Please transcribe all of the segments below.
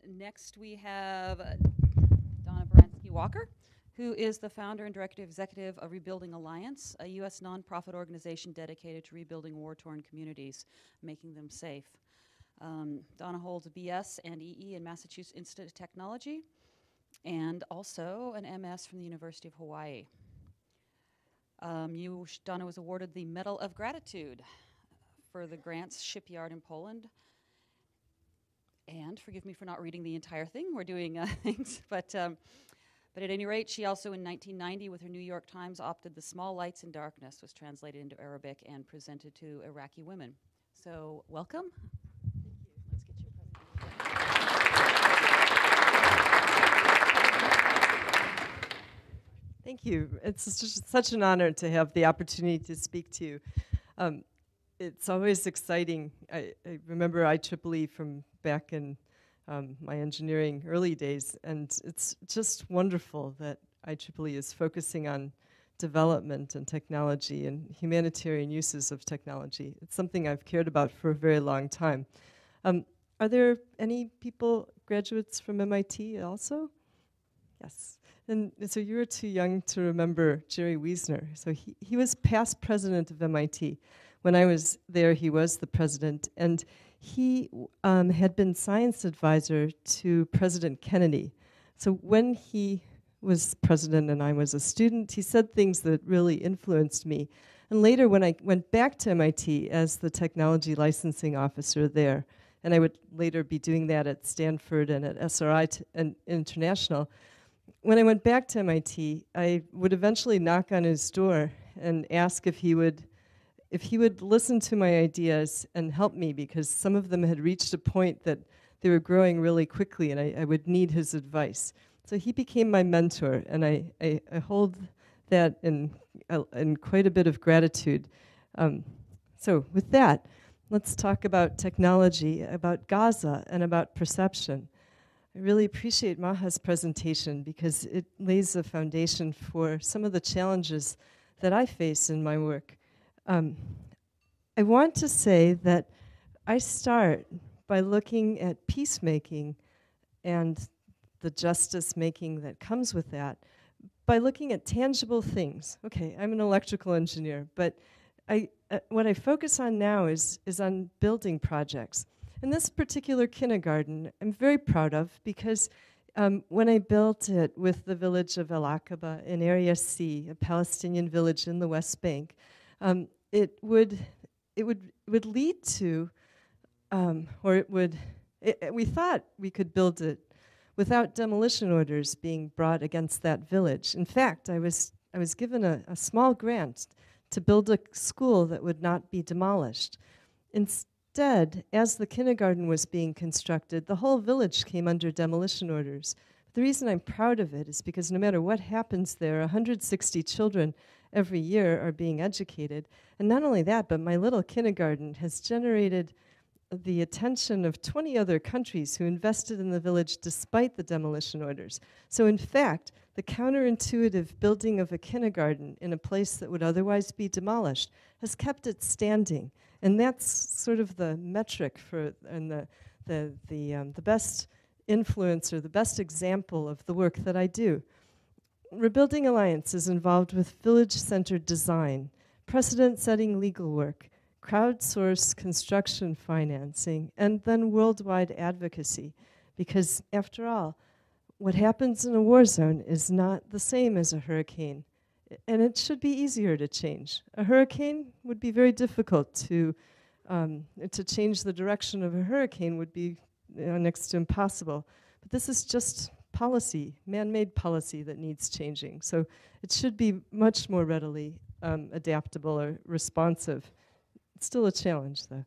Next, we have Donna Baranski-Walker, who is the founder and director executive of Rebuilding Alliance, a U.S. nonprofit organization dedicated to rebuilding war-torn communities, making them safe. Donna holds a BS and EE in Massachusetts Institute of Technology, and also an MS from the University of Hawaii. Donna was awarded the Medal of Gratitude for the Gdansk Shipyard in Poland. And forgive me for not reading the entire thing. We're doing things, but at any rate, she also in 1990, with her New York Times, opted "The Small Lights in Darkness" was translated into Arabic and presented to Iraqi women. So, welcome. Thank you. Let's get your presentation. Thank you. It's just such an honor to have the opportunity to speak to you. It's always exciting. I remember IEEE from back in my engineering early days, and it's just wonderful that IEEE is focusing on development and technology and humanitarian uses of technology. It's something I've cared about for a very long time. Are there any people, graduates from MIT also? Yes. And so you were too young to remember Jerry Wiesner. So he was past president of MIT. When I was there, he was the president, and he had been science advisor to President Kennedy. So when he was president and I was a student, he said things that really influenced me. And later, when I went back to MIT as the technology licensing officer there, and I would later be doing that at Stanford and at SRI and International, when I went back to MIT, I would eventually knock on his door and ask if he would listen to my ideas and help me, because some of them had reached a point that they were growing really quickly and I would need his advice. So he became my mentor, and I hold that in quite a bit of gratitude. So with that, let's talk about technology, about Gaza, and about perception. I really appreciate Maha's presentation because it lays a foundation for some of the challenges that I face in my work. I want to say that I start by looking at peacemaking and the justice making that comes with that, by looking at tangible things. Okay, I'm an electrical engineer, but what I focus on now is on building projects. And this particular kindergarten I'm very proud of, because when I built it with the village of El Aqaba in Area C, a Palestinian village in the West Bank, it would lead to, we thought we could build it without demolition orders being brought against that village. In fact, I was given a small grant to build a school that would not be demolished. Instead, as the kindergarten was being constructed, the whole village came under demolition orders. The reason I'm proud of it is because no matter what happens there, 160 children every year are being educated. And not only that, but my little kindergarten has generated the attention of 20 other countries who invested in the village despite the demolition orders. So in fact, the counterintuitive building of a kindergarten in a place that would otherwise be demolished has kept it standing. And that's sort of the metric for, and the best influence or the best example of the work that I do. Rebuilding Alliance is involved with village-centered design, precedent-setting legal work, crowdsourced construction financing, and then worldwide advocacy. Because after all, what happens in a war zone is not the same as a hurricane. And it should be easier to change. A hurricane would be very difficult to change the direction of a hurricane would be next to impossible. But this is just policy, man-made policy that needs changing. So it should be much more readily adaptable or responsive. It's still a challenge, though.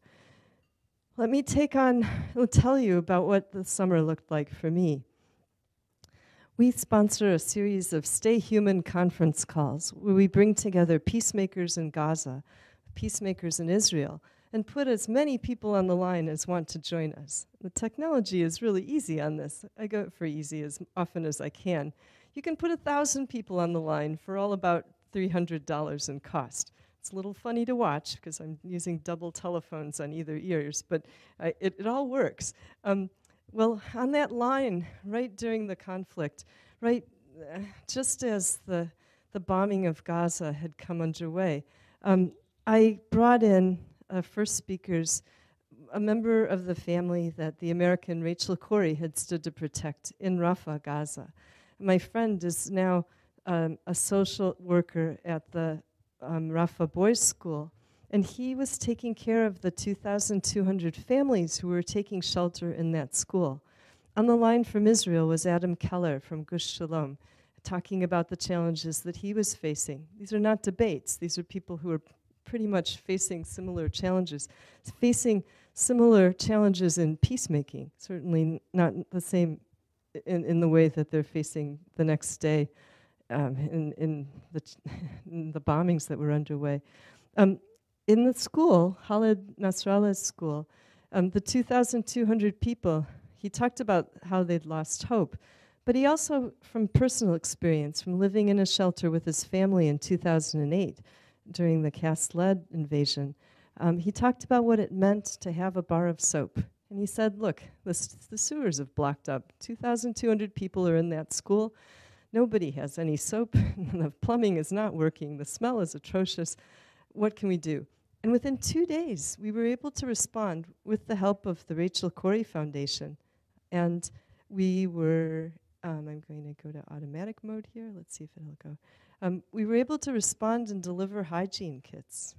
Let me tell you about what the summer looked like for me. We sponsor a series of Stay Human conference calls where we bring together peacemakers in Gaza, peacemakers in Israel, and put as many people on the line as want to join us. The technology is really easy on this. I go for easy as often as I can. You can put 1,000 people on the line for all about $300 in cost. It's a little funny to watch because I'm using double telephones on either ears, but it all works. Well, on that line, right during the conflict, right just as the bombing of Gaza had come underway, I brought in first speakers, a member of the family that the American Rachel Corrie had stood to protect in Rafah, Gaza. My friend is now a social worker at the Rafah Boys School, and he was taking care of the 2,200 families who were taking shelter in that school. On the line from Israel was Adam Keller from Gush Shalom, talking about the challenges that he was facing. These are not debates. These are people who are pretty much facing similar challenges, facing similar challenges in peacemaking, certainly not the same in the way that they're facing the next day in the bombings that were underway. In the school, Khalid Nasrallah's school, the 2,200 people, he talked about how they'd lost hope. But he also, from personal experience, from living in a shelter with his family in 2008 during the cast-lead invasion, he talked about what it meant to have a bar of soap. And he said, look, the sewers have blocked up. 2,200 people are in that school. Nobody has any soap. The plumbing is not working. The smell is atrocious. What can we do? And within 2 days, we were able to respond with the help of the Rachel Corrie Foundation. And we were, I'm going to go to automatic mode here. Let's see if it'll go. We were able to respond and deliver hygiene kits.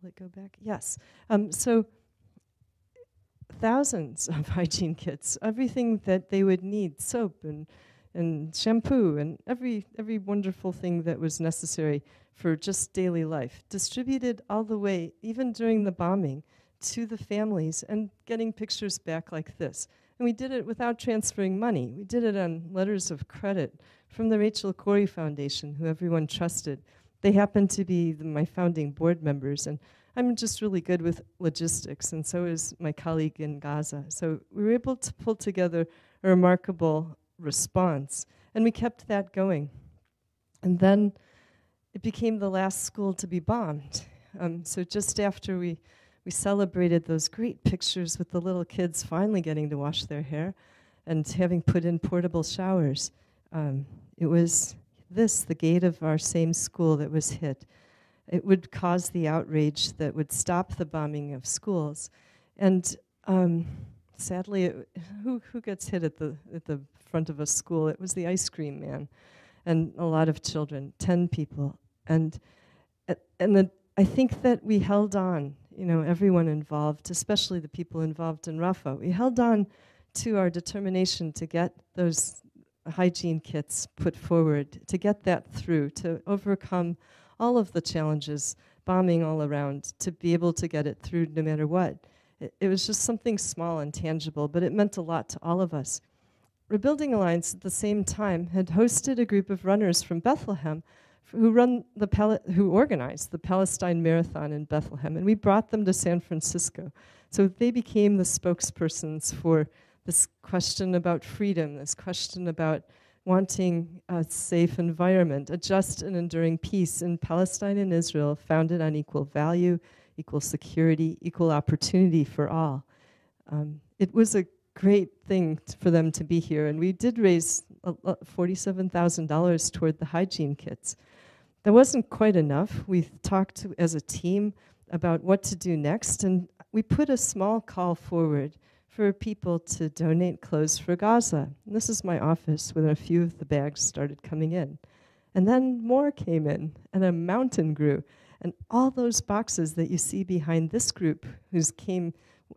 Will it go back? Yes. So thousands of hygiene kits, everything that they would need, soap and shampoo and every wonderful thing that was necessary for just daily life, distributed all the way, even during the bombing, to the families and getting pictures back like this. And we did it without transferring money. We did it on letters of credit from the Rachel Corrie Foundation, who everyone trusted. They happen to be my founding board members, and I'm just really good with logistics, and so is my colleague in Gaza. So we were able to pull together a remarkable response, and we kept that going. And then it became the last school to be bombed. So just after we celebrated those great pictures with the little kids finally getting to wash their hair and having put in portable showers, it was the gate of our same school that was hit. It would cause the outrage that would stop the bombing of schools. And sadly, who gets hit at the front of a school? It was the ice cream man and a lot of children, 10 people. And I think that we held on, everyone involved, especially the people involved in Rafah. We held on to our determination to get those hygiene kits put forward, to get that through, to overcome all of the challenges, bombing all around, to be able to get it through no matter what. It was just something small and tangible, but it meant a lot to all of us. Rebuilding Alliance at the same time had hosted a group of runners from Bethlehem who organized the Palestine Marathon in Bethlehem, and we brought them to San Francisco. So they became the spokespersons for this question about freedom, this question about wanting a safe environment, a just and enduring peace in Palestine and Israel founded on equal value, equal security, equal opportunity for all. It was a great thing for them to be here, and we did raise $47,000 toward the hygiene kits. That wasn't quite enough. We talked as a team about what to do next, and we put a small call forward for people to donate clothes for Gaza. And this is my office when a few of the bags started coming in. And then more came in, and a mountain grew. And all those boxes that you see behind this group,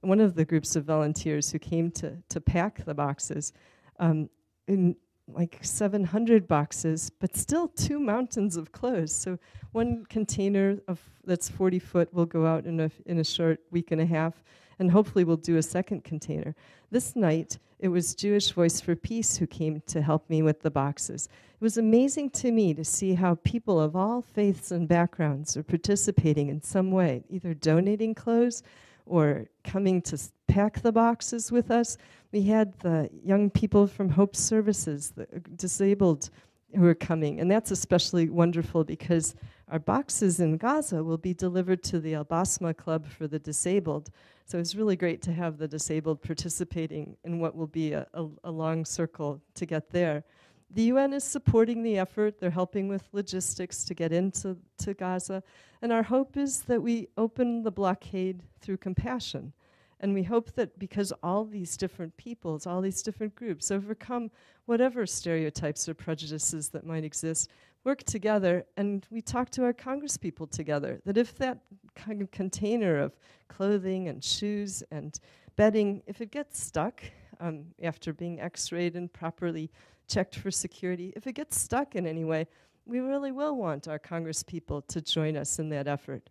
one of the groups of volunteers who came to pack the boxes, in like 700 boxes, but still 2 mountains of clothes. So one container that's 40 foot will go out in a short week and a half, and hopefully we'll do a second container. This night, it was Jewish Voice for Peace who came to help me with the boxes. It was amazing to me to see how people of all faiths and backgrounds are participating in some way, either donating clothes or coming to pack the boxes with us. We had the young people from Hope Services, the disabled who are coming, and that's especially wonderful because our boxes in Gaza will be delivered to the Al Basma Club for the Disabled. So it's really great to have the disabled participating in what will be a long circle to get there. The UN is supporting the effort. They're helping with logistics to get into Gaza. And our hope is that we open the blockade through compassion. And we hope that because all these different peoples, all these different groups overcome whatever stereotypes or prejudices that might exist, work together, and we talk to our congresspeople together, that if that kind of container of clothing and shoes and bedding, if it gets stuck after being x-rayed and properly checked for security, if it gets stuck in any way, we really will want our congresspeople to join us in that effort.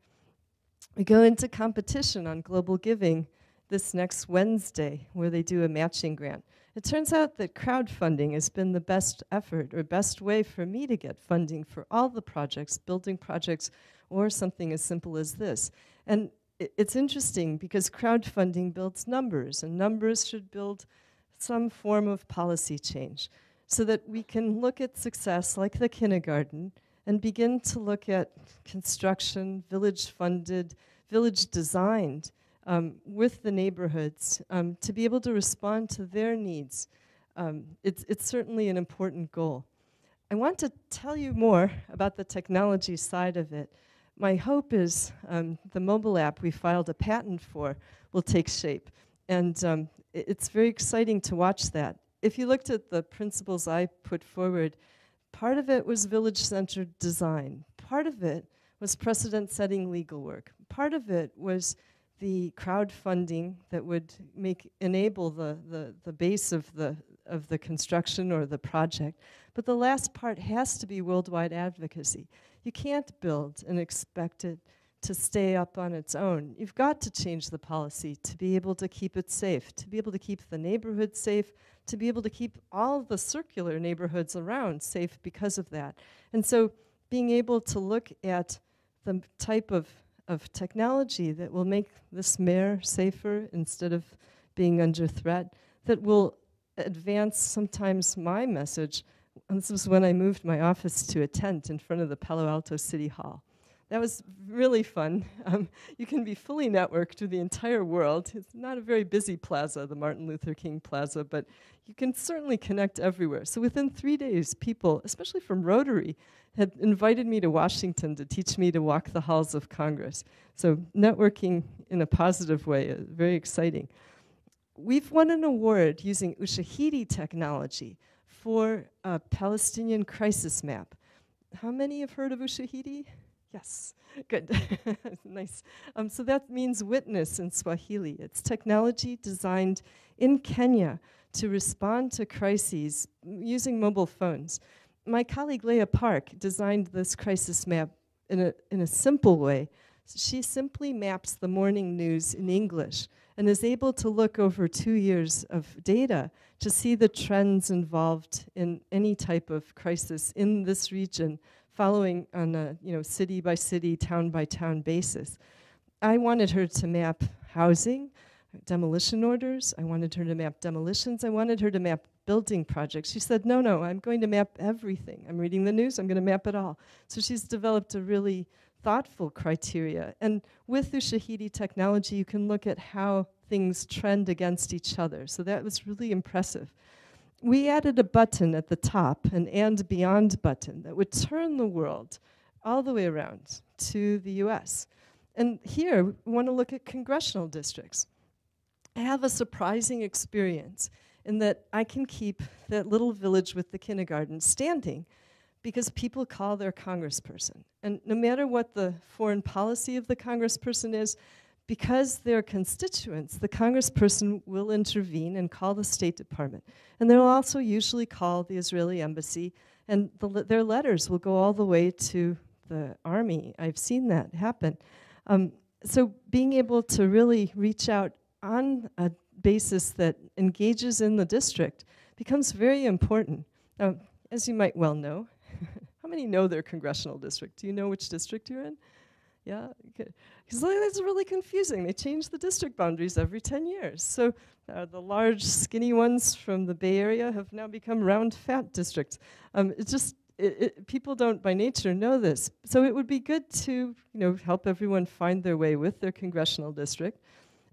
We go into competition on global giving this next Wednesday, where they do a matching grant. It turns out that crowdfunding has been the best effort or best way for me to get funding for all the projects, building projects, or something as simple as this. And it's interesting because crowdfunding builds numbers, and numbers should build some form of policy change so that we can look at success like the kindergarten and begin to look at construction, village-funded, village-designed, with the neighborhoods to be able to respond to their needs. It's certainly an important goal. I want to tell you more about the technology side of it. My hope is the mobile app we filed a patent for will take shape. And it's very exciting to watch that. If you looked at the principles I put forward, part of it was village-centered design. Part of it was precedent-setting legal work. Part of it was the crowdfunding that would enable the base of the construction or the project. But the last part has to be worldwide advocacy. You can't build and expect it to stay up on its own. You've got to change the policy to be able to keep it safe, to be able to keep the neighborhood safe, to be able to keep all the circular neighborhoods around safe because of that. And so being able to look at the type of technology that will make this mayor safer instead of being under threat, that will advance sometimes my message. And this was when I moved my office to a tent in front of the Palo Alto City Hall. That was really fun. You can be fully networked to the entire world. It's not a very busy plaza, the Martin Luther King Plaza, but you can certainly connect everywhere. So within 3 days, people, especially from Rotary, had invited me to Washington to teach me to walk the halls of Congress. So networking in a positive way is very exciting. We've won an award using Ushahidi technology for a Palestinian crisis map. How many have heard of Ushahidi? Yes, good, nice. So that means witness in Swahili. It's technology designed in Kenya to respond to crises using mobile phones. My colleague Leah Park designed this crisis map in a simple way. She simply maps the morning news in English and is able to look over 2 years of data to see the trends involved in any type of crisis in this region, following on a city by city, town by town basis. I wanted her to map housing, demolition orders. I wanted her to map demolitions. I wanted her to map building projects. She said, no, I'm going to map everything. I'm reading the news, I'm going to map it all. So she's developed a really thoughtful criteria. And with Ushahidi technology, you can look at how things trend against each other. So that was really impressive. We added a button at the top, an and beyond button, that would turn the world all the way around to the US. And here, we want to look at congressional districts. I have a surprising experience in that I can keep that little village with the kindergarten standing because people call their congressperson. And no matter what the foreign policy of the congressperson is, because they're constituents, the congressperson will intervene and call the State Department. And they'll also usually call the Israeli embassy, and their letters will go all the way to the army. I've seen that happen. So being able to really reach out on a basis that engages in the district becomes very important. Now, as you might well know, how many know their congressional district? Do you know which district you're in? Yeah, because that's really confusing. They change the district boundaries every 10 years. So the large, skinny ones from the Bay Area have now become round, fat districts. people don't by nature know this. So it would be good to help everyone find their way with their congressional district,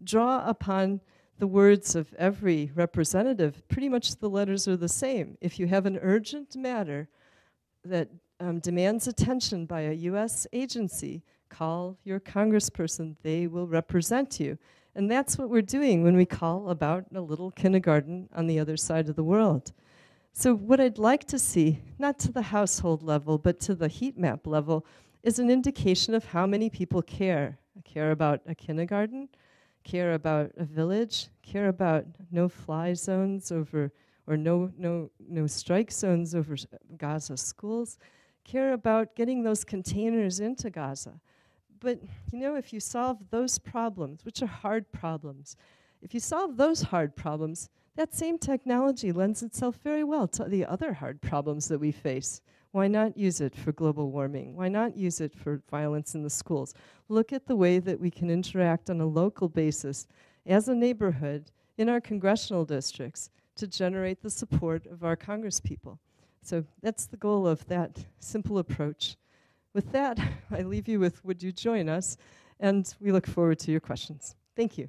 draw upon the words of every representative. Pretty much the letters are the same. If you have an urgent matter that demands attention by a U.S. agency, call your congressperson. They will represent you. And that's what we're doing when we call about a little kindergarten on the other side of the world. So what I'd like to see, not to the household level, but to the heat map level, is an indication of how many people care. Care about a kindergarten, care about a village, care about no-fly zones over, or no strike zones over Gaza schools, care about getting those containers into Gaza. But, if you solve those problems, which are hard problems, if you solve those hard problems, that same technology lends itself very well to the other hard problems that we face. Why not use it for global warming? Why not use it for violence in the schools? Look at the way that we can interact on a local basis as a neighborhood in our congressional districts to generate the support of our congresspeople. So that's the goal of that simple approach. With that, I leave you with, would you join us? And we look forward to your questions. Thank you.